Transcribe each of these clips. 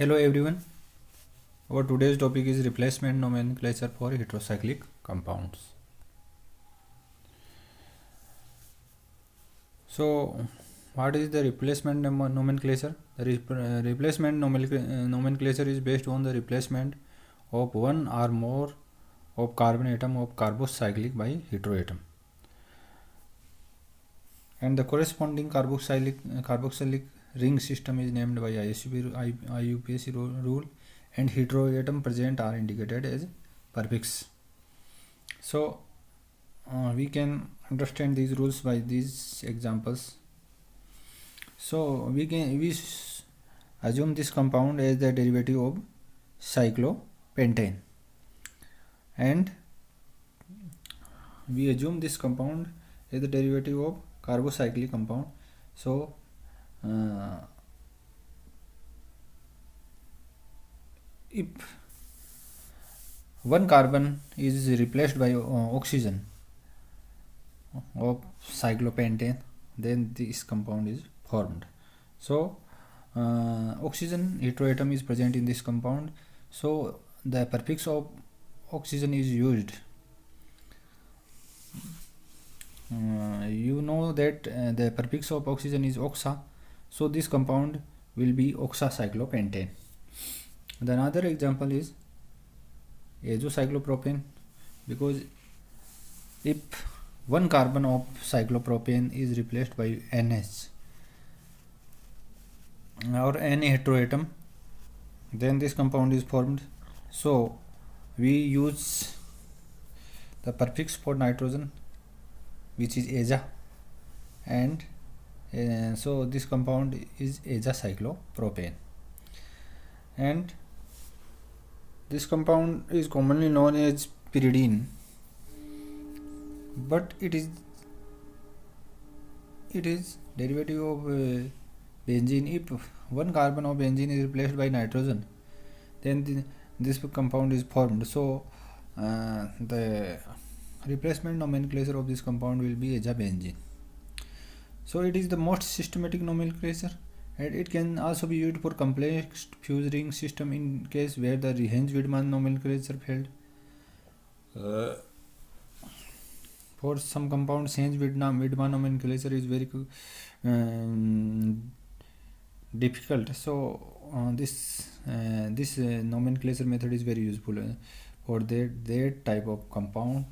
Hello everyone. Our today's topic is replacement nomenclature for heterocyclic compounds. So, what is the replacement nomenclature? The replacement nomenclature is based on the replacement of one or more of carbon atom of carboxylic by heteroatom, and the corresponding carboxylic ring system is named by IUPAC rule, and heteroatom present are indicated as prefix. So we can understand these rules by these examples. So we assume this compound as the derivative of cyclopentane, and we assume this compound as the derivative of carbocyclic compound. So if one carbon is replaced by oxygen of cyclopentane, then this compound is formed. So oxygen heteroatom is present in this compound, so the prefix of oxygen is used. You know that the prefix of oxygen is oxa, so this compound will be oxacyclopentane. The another example is azocyclopropane, because if one carbon of cyclopropane is replaced by NH or N heteroatom, then this compound is formed. So we use the prefix for nitrogen, which is aza, and so this compound is azacyclopropane, and this compound is commonly known as pyridine, but it is derivative of benzene. If one carbon of benzene is replaced by nitrogen, then this compound is formed. So the replacement nomenclature of this compound will be azabenzene. So it is the most systematic nomenclature, and it can also be used for complex fuse ring system in case where the Heinz-Widman nomenclature failed. For some compounds, Heinz-Widman nomenclature is very difficult. So this nomenclature method is very useful for that type of compound,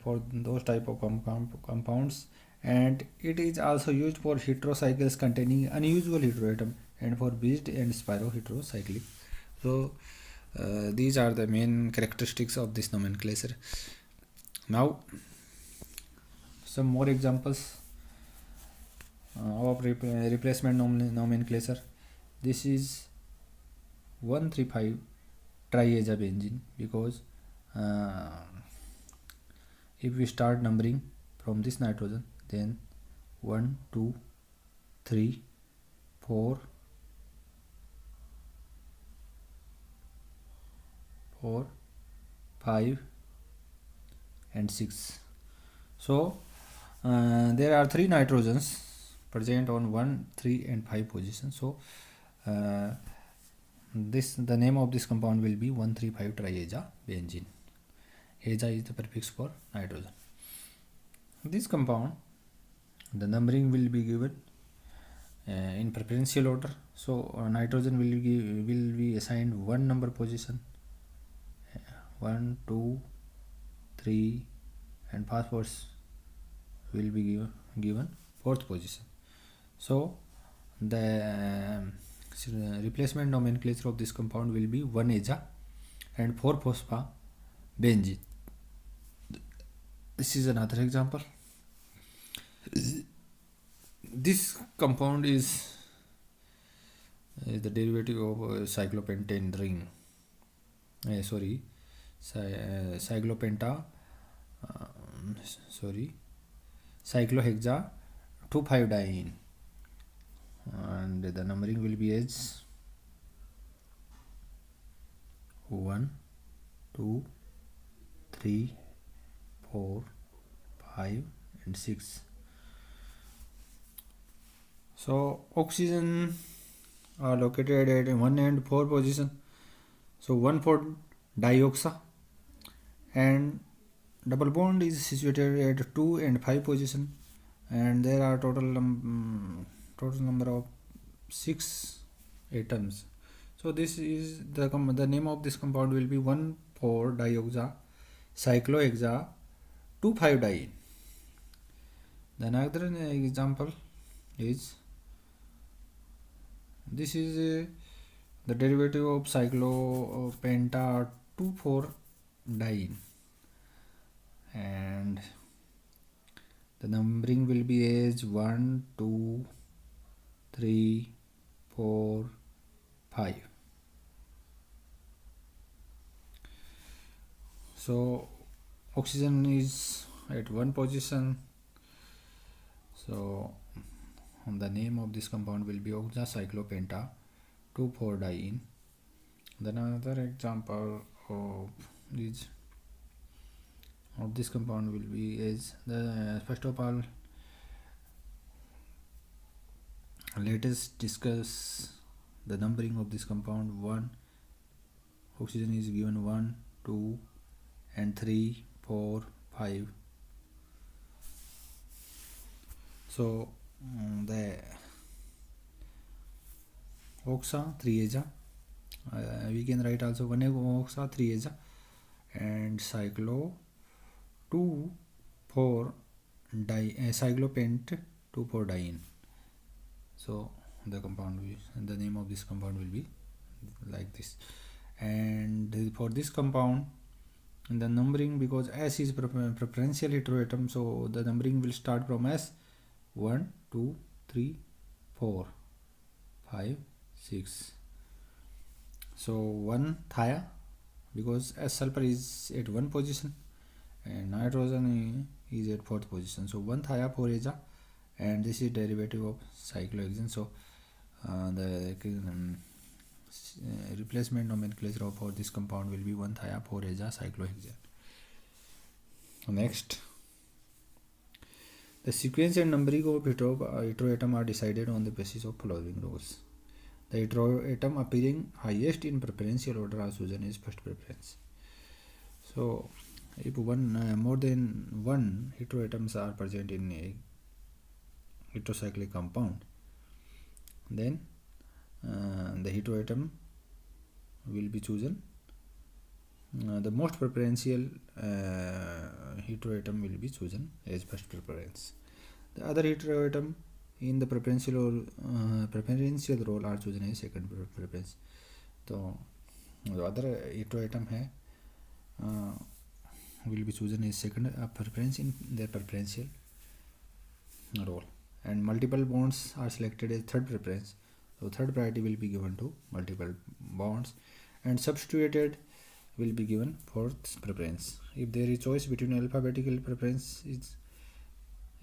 for those type of compounds, and it is also used for heterocycles containing unusual heteroatom and for bridged and spiroheterocyclic. So these are the main characteristics of this nomenclature. Now some more examples of replacement nomenclature. This is 1,3,5 triazabenzene, because if we start numbering from this nitrogen, then 1, 2, 3, 4, 5 and 6. So there are 3 nitrogens present on 1, 3 and 5 position. So the name of this compound will be 1,3,5 triazabenzene. Aza is the prefix for nitrogen. This compound, the numbering will be given in preferential order. So nitrogen will be assigned 1 number position, 1, 2, 3, and phosphorus will be given 4th position. So the replacement nomenclature of this compound will be 1 aza and 4 phosphobenzene. This is another example. This compound is the derivative of cyclopentane ring. Cyclohexa 2,5-diene, and the numbering will be as 1, 2, 3, 4, 5 and 6. So oxygen are located at 1 and 4 position. So 1 for dioxa, and double bond is situated at 2 and 5 position, and there are total number of 6 atoms. So this is the name of this compound will be 1,4-dioxa cyclohexa 2,5-diene. Then another example is this is the derivative of cyclopenta 2,4-diene, and the numbering will be as 1, 2, 3, 4, 5. So oxygen is at 1 position, so the name of this compound will be oxacyclopenta 2,4-diene. Then another example of this compound will be is the first of all, let us discuss the numbering of this compound. 1, oxygen is given 1, 2 and 3, 4, 5. So the oxa 3-aza, we can write also 1 oxa 3-aza, and cyclo 2, 4 cyclopent 2,4-diene. So the name of this compound will be like this. And for this compound, the numbering, because S is preferential heteroatom, so the numbering will start from S. 1, 2, 3, 4, 5, 6. So 1 thia, because S sulfur is at 1 position and nitrogen is at 4th position. So 1 thia 4-aza, and this is derivative of cyclohexane. So the replacement nomenclature for this compound will be 1 thia 4-aza cyclohexane. Next, the sequence and numbering of heteroatom are decided on the basis of following rules. The heteroatom appearing highest in preferential order are chosen as first preference. So if more than one heteroatoms are present in a heterocyclic compound, then the heteroatom will be chosen. The most preferential heteroatom will be chosen as first preference. The other heteroatom in the preferential role are chosen as second preference. So the other heteroatom will be chosen as second preference in their preferential role, and multiple bonds are selected as third preference. So third priority will be given to multiple bonds, and substituted will be given fourth preference. If there is choice between alphabetical preference,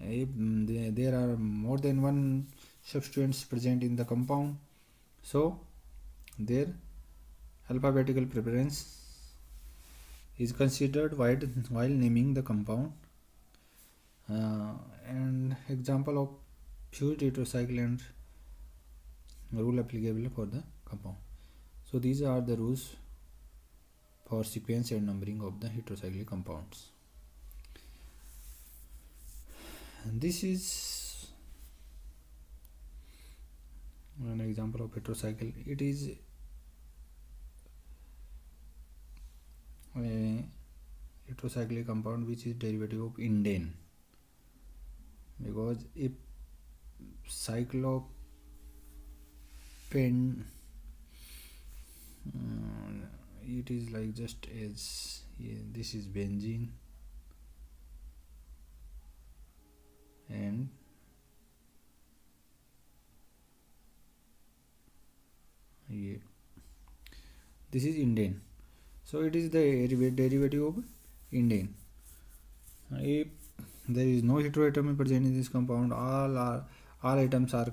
if there are more than one substituents present in the compound, so their alphabetical preference is considered while naming the compound. And example of fused heterocycle and rule applicable for the compound. So these are the rules for sequence and numbering of the heterocyclic compounds. And this is an example of heterocycle. It is a heterocyclic compound which is derivative of indane, because if cyclopen it is like just as this is benzene and this is indane, so it is the derivative of indane. If there is no heteroatom present in this compound, all atoms are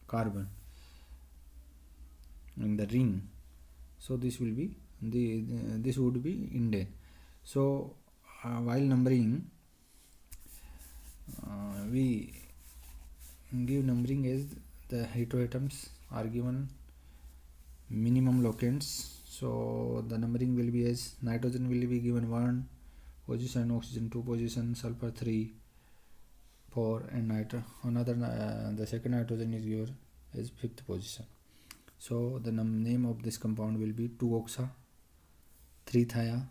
carbon in the ring, so this will be this would be indane. So while numbering, we give numbering as the heteroatoms are given minimum locants. So the numbering will be as nitrogen will be given 1 position, oxygen 2 position, sulfur 3, 4, and the second nitrogen is given as 5th position. So the name of this compound will be 2-oxa 3-thia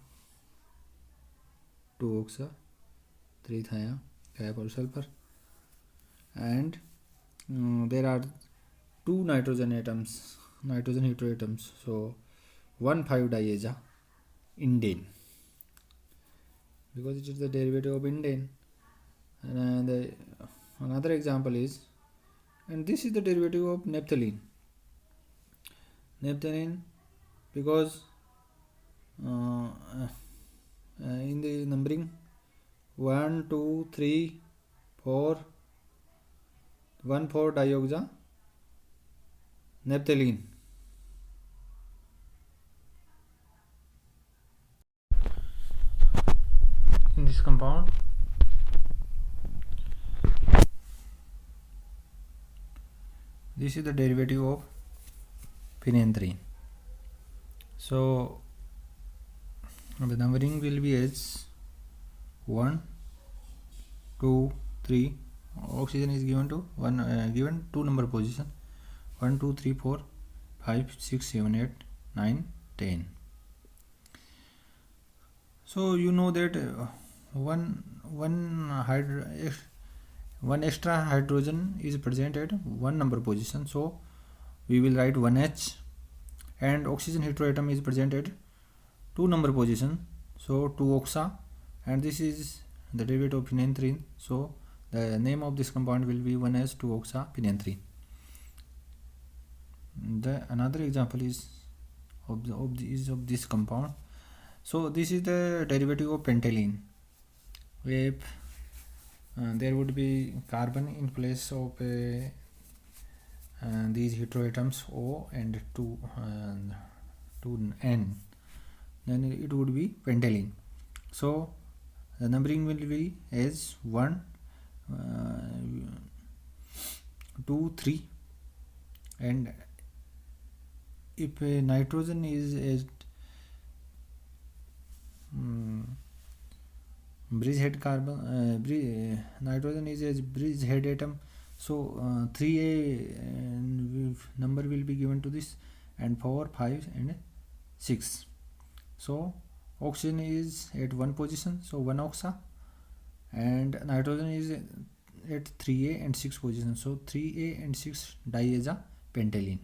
2-oxa 3-thia sulfur, and there are 2 nitrogen heteroatoms, so 1,5-diaza indane, because it is the derivative of indane. And another example is, and this is the derivative of naphthalene, because in the numbering 1, 2, 3, 4, 1,4-dioxa naphthalene. In this compound, this is the derivative of phenanthrene. So the numbering will be as 1, 2, 3. Oxygen is given to given 2 number position, 1, 2, 3, 4, 5, 6, 7, 8, 9, 10. So you know that one extra hydrogen is present at 1 number position, so we will write 1H, and oxygen heteroatom is present at 2 number position, so 2-oxa, and this is the derivative of phenanthrene, so the name of this compound will be 1H 2-oxa phenanthrene. Another example is of this compound. So this is the derivative of pentylene. If there would be carbon in place of these heteroatoms O and 2N, then it would be pentylene. So the numbering will be as 1, 2, 3, and if nitrogen is as nitrogen is as bridgehead atom, so 3A number will be given to this, and 4, 5, and 6. So oxygen is at 1 position, so 1-oxa, and nitrogen is at 3A and 6 position, so 3A and 6-diaza pentylene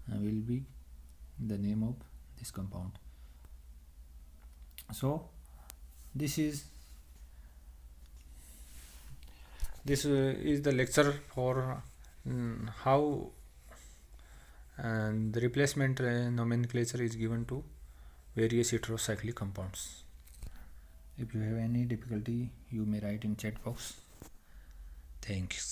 will be the name of this compound. So this is the lecture for how the replacement nomenclature is given to various heterocyclic compounds. If you have any difficulty, you may write in chat box. Thanks.